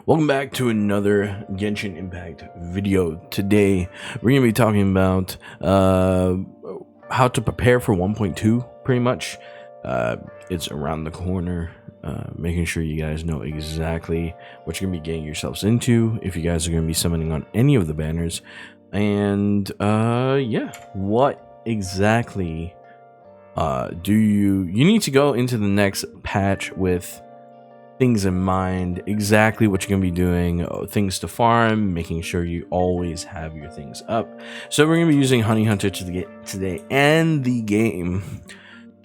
Welcome back to another Genshin Impact video. Today we're going to be talking about how to prepare for 1.2 pretty much. It's around the corner, making sure you guys know exactly what you're going to be getting yourselves into if you guys are going to be summoning on any of the banners. And yeah, what exactly do you need to go into the next patch with things in mind, exactly what you're going to be doing, things to farm, making sure you always have your things up. So we're going to be using Honey Hunter today and the game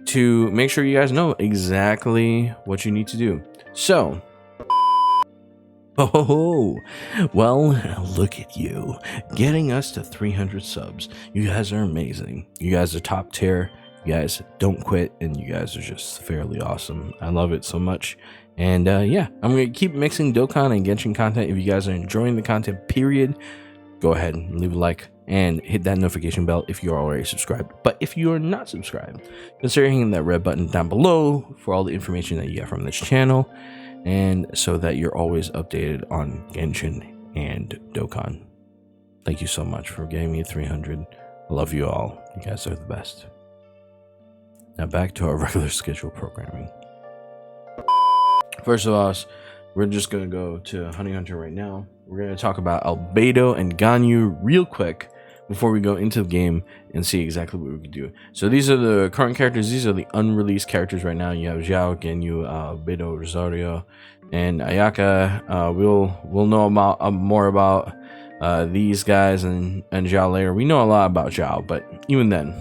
to make sure you guys know exactly what you need to do. So well, look at you getting us to 300 subs. You guys are amazing. You guys are top tier. You guys don't quit, and you guys are just fairly awesome. I love it so much. And yeah, I'm gonna keep mixing Dokkan and Genshin content. If you guys are enjoying the content, period, go ahead and leave a like and hit that notification bell if you're already subscribed. But if you are not subscribed, consider hitting that red button down below for all the information that you get from this channel, and so that you're always updated on Genshin and Dokkan. Thank you so much for getting me 300. I love you all. You guys are the best. Now back to our regular schedule programming. First of all, we're just going to go to Honey Hunter right now. We're going to talk about Albedo and Ganyu real quick before we go into the game and see exactly what we can do. So these are the current characters. These are the unreleased characters right now. You have Xiao, Ganyu, Albedo, Rosario, and Ayaka. We'll know about more about these guys and Xiao later. We know a lot about Xiao, but even then.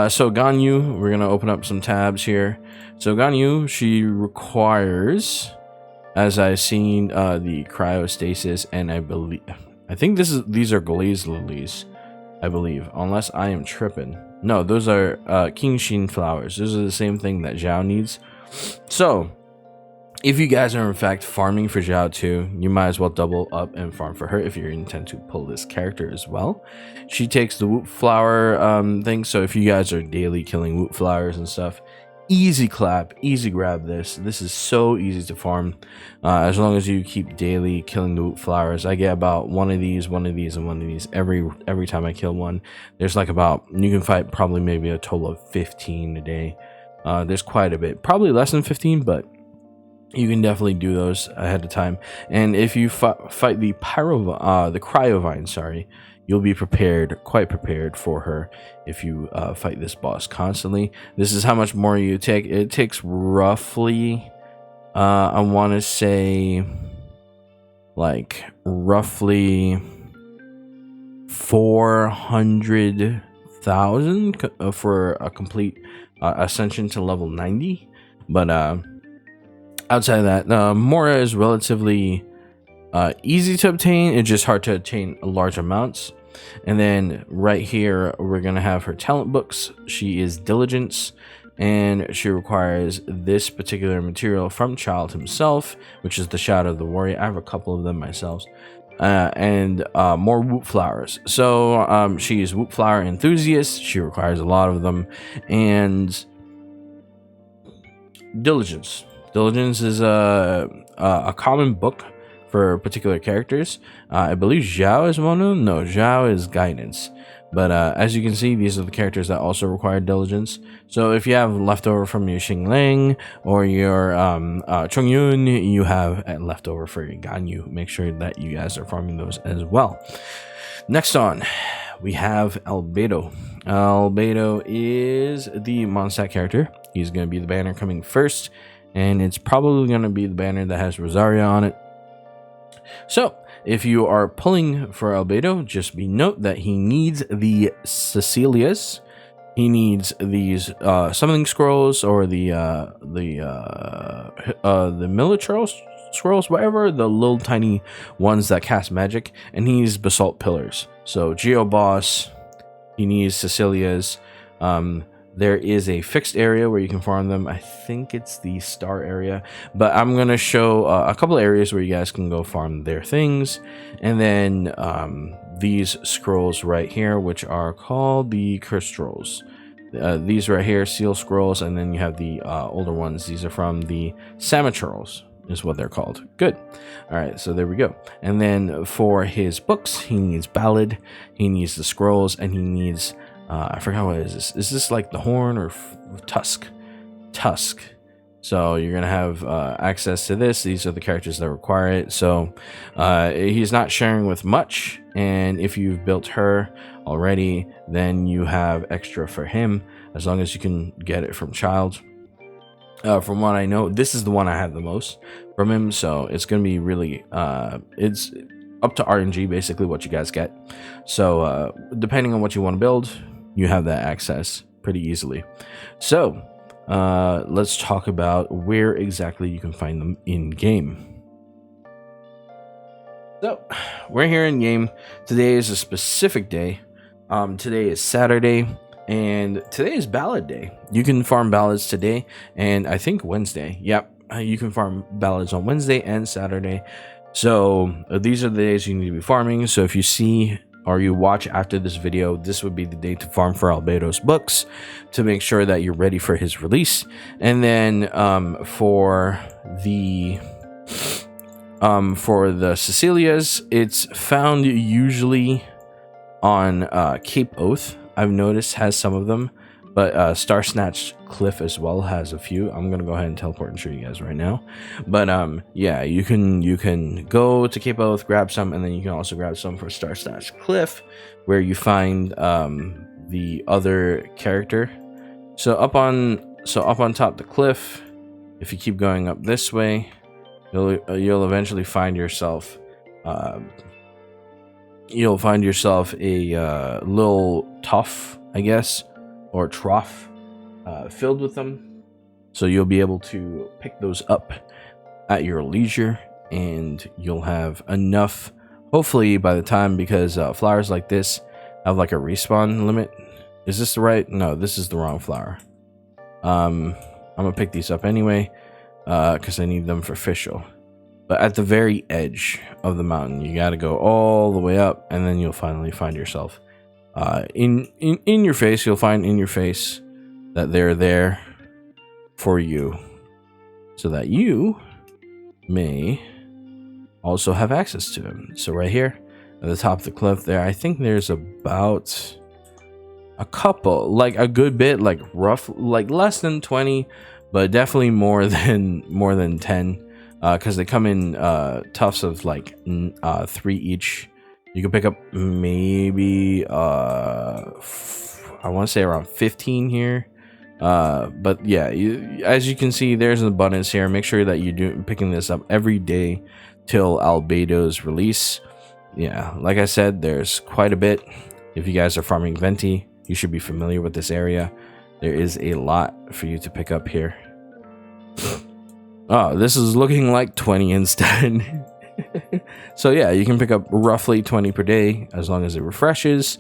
So Ganyu, we're going to open up some tabs here. So Ganyu, she requires, as I've seen, the cryostasis, and I think these are glaze lilies, I believe, unless I am tripping. No, those are Kingshin flowers. Those are the same thing that Xiao needs. So if you guys are in fact farming for Xiao too, you might as well double up and farm for her if you intend to pull this character as well. She takes the Woot Flower thing, so if you guys are daily killing Woot Flowers and stuff, easy clap, easy grab this. This is so easy to farm as long as you keep daily killing the Woot Flowers. I get about one of these, and one of these every time I kill one. There's like about, you can fight probably maybe a total of 15 a day. There's quite a bit, probably less than 15, but you can definitely do those ahead of time. And if you fight the Cryovine, sorry, you'll be quite prepared for her if you fight this boss constantly. This is how much more you take. It takes roughly, I want to say, like roughly 400,000 for a complete ascension to level 90. But outside of that, Mora is relatively easy to obtain. It's just hard to obtain large amounts. And then right here, we're going to have her talent books. She is Diligence, and she requires this particular material from Child himself, which is the Shadow of the Warrior. I have a couple of them myself. And more Woot Flowers. So she is Woot Flower enthusiast. She requires a lot of them. And Diligence. Diligence is a common book for particular characters. I believe Xiao is one of them. No, Xiao is Guidance. But as you can see, these are the characters that also require Diligence. So if you have leftover from your Xingling or your Chongyun, you have leftover for your Ganyu. Make sure that you guys are farming those as well. Next on, we have Albedo. Albedo is the Mondstadt character. He's going to be the banner coming first, and it's probably going to be the banner that has Rosario on it. So if you are pulling for Albedo, just note that he needs the Cecilias. He needs these summoning scrolls, or the military scrolls, whatever, the little tiny ones that cast magic, and he needs basalt pillars. So Geo Boss, he needs Cecilias. There is a fixed area where you can farm them. I think it's the star area, but I'm going to show a couple areas where you guys can go farm their things. And then these scrolls right here, which are called the Curse Scrolls. These right here, Seal Scrolls, and then you have the older ones. These are from the Samaturals. is what they're called. Good. All right, so there we go. And then for his books, he needs Ballad, he needs the scrolls, and he needs I forgot what is this like the horn or tusk? Tusk. So you're gonna have access to this. These are the characters that require it. So he's not sharing with much, and if you've built her already, then you have extra for him as long as you can get it from child. From what I know, this is the one I had the most from him, so it's gonna be really it's up to RNG basically what you guys get. So depending on what you want to build, you have that access pretty easily. So let's talk about where exactly you can find them in game. So we're here in game. Today is a specific day. Today is Saturday, and today is Ballad Day. You can farm ballads today, and I think Wednesday. Yep, you can farm ballads on Wednesday and Saturday. So these are the days you need to be farming. So if you see or you watch after this video, this would be the day to farm for Albedo's books to make sure that you're ready for his release. And then for the Cecilias, it's found usually on Cape Oath. I've noticed has some of them, but Star Snatch Cliff as well has a few. I'm gonna go ahead and teleport and show you guys right now. But yeah, you can go to Cape Oath, grab some, and then you can also grab some for Star Snatch Cliff, where you find the other character. So up on top of the cliff, if you keep going up this way, you'll eventually find yourself a little tuff, I guess, or trough filled with them. So you'll be able to pick those up at your leisure, and you'll have enough hopefully by the time, because flowers like this have like a respawn limit. Is this the right? No, this is the wrong flower. I'm gonna pick these up anyway because I need them for official. But at the very edge of the mountain, you got to go all the way up, and then you'll finally find yourself in your face. You'll find in your face that they're there for you, so that you may also have access to them. So right here at the top of the cliff there, I think there's about a couple, like a good bit, like rough, like less than 20, but definitely more than 10. Because they come in tufts of like 3 each. You can pick up maybe I want to say around 15 here. But yeah, as you can see, there's an abundance here. Make sure that you're picking this up every day till Albedo's release. Yeah, like I said, there's quite a bit. If you guys are farming Venti, you should be familiar with this area. There is a lot for you to pick up here. Oh, this is looking like 20 instead. So yeah, you can pick up roughly 20 per day as long as it refreshes.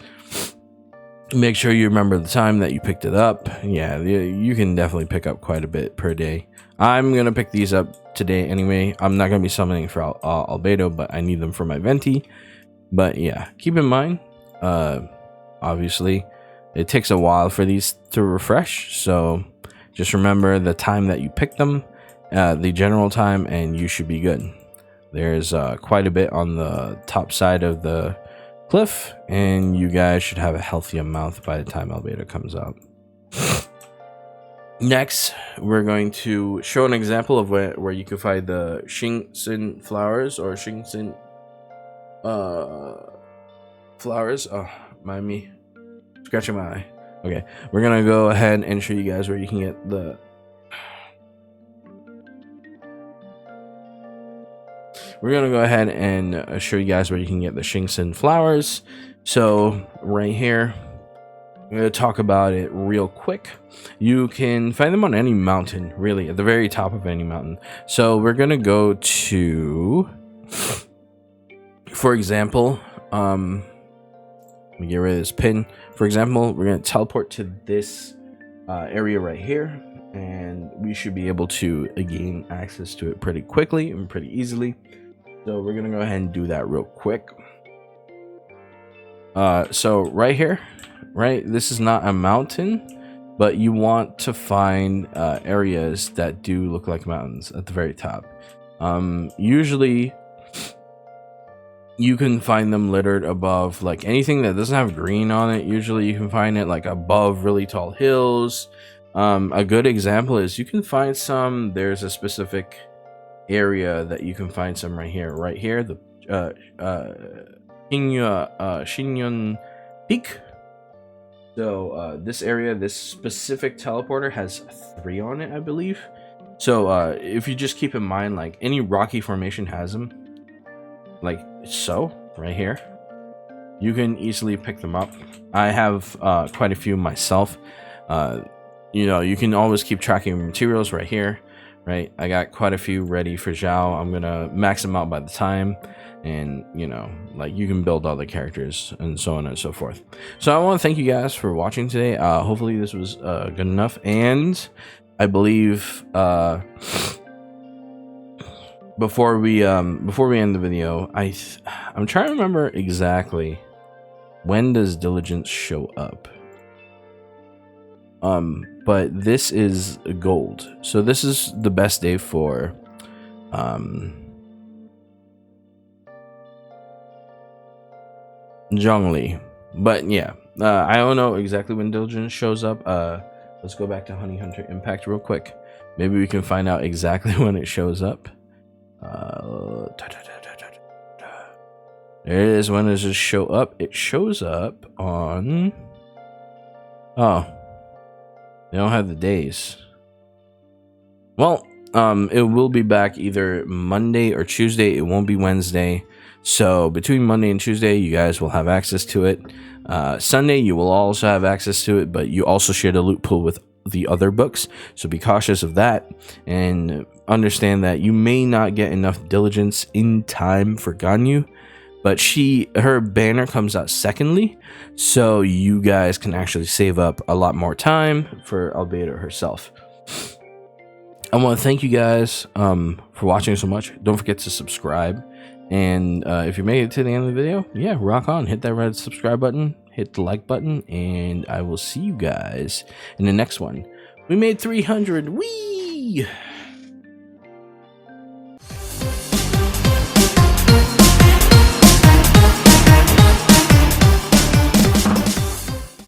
Make sure you remember the time that you picked it up. Yeah, you can definitely pick up quite a bit per day. I'm gonna pick these up today anyway. I'm not gonna be summoning for Albedo, but I need them for my Venti. But yeah, keep in mind, obviously it takes a while for these to refresh, so just remember the time that you picked them, the general time, and you should be good. There's quite a bit on the top side of the cliff, and you guys should have a healthy amount by the time Albedo comes out. Next, we're going to show an example of where you can find the Xingxin flowers, or Xingxin flowers. Oh, mind me scratching my eye. Okay, we're gonna go ahead and show you guys where you can get the Xingxin flowers. So right here, I'm going to talk about it real quick. You can find them on any mountain, really, at the very top of any mountain. So we're going to go to, for example, let me get rid of this pin. For example, we're going to teleport to this area right here, and we should be able to gain access to it pretty quickly and pretty easily. So we're gonna go ahead and do that real quick. So right here, right, this is not a mountain, but you want to find areas that do look like mountains at the very top. Usually you can find them littered above like anything that doesn't have green on it. Usually you can find it like above really tall hills. A good example is you can find some, there's a specific area that you can find some right here, the Shinyon Peak. So this area, this specific teleporter has 3 on it, I believe. So if you just keep in mind, like any rocky formation has them, like so right here, you can easily pick them up. I have quite a few myself. You know, you can always keep tracking materials right here, right? I got quite a few ready for Zhao. I'm gonna max them out by the time, and you know, like you can build other characters and so on and so forth. So I want to thank you guys for watching today. Hopefully this was good enough, and I believe before we end the video, I'm trying to remember exactly when does diligence show up. But this is gold, so this is the best day for Zhongli. But yeah, I don't know exactly when diligence shows up. Let's go back to Honey Hunter Impact real quick. Maybe we can find out exactly when it shows up. There it is. When does it show up? It shows up on, oh, they don't have the days. Well, it will be back either Monday or Tuesday. It won't be Wednesday. So between Monday and Tuesday, you guys will have access to it. Sunday, you will also have access to it, but you also share the loot pool with the other books. So be cautious of that, and understand that you may not get enough diligence in time for Ganyu, but her banner comes out secondly, so you guys can actually save up a lot more time for Albedo herself. I want to thank you guys for watching so much. Don't forget to subscribe, and if you made it to the end of the video, yeah, rock on, hit that red subscribe button, hit the like button, and I will see you guys in the next one. We made 300. Whee!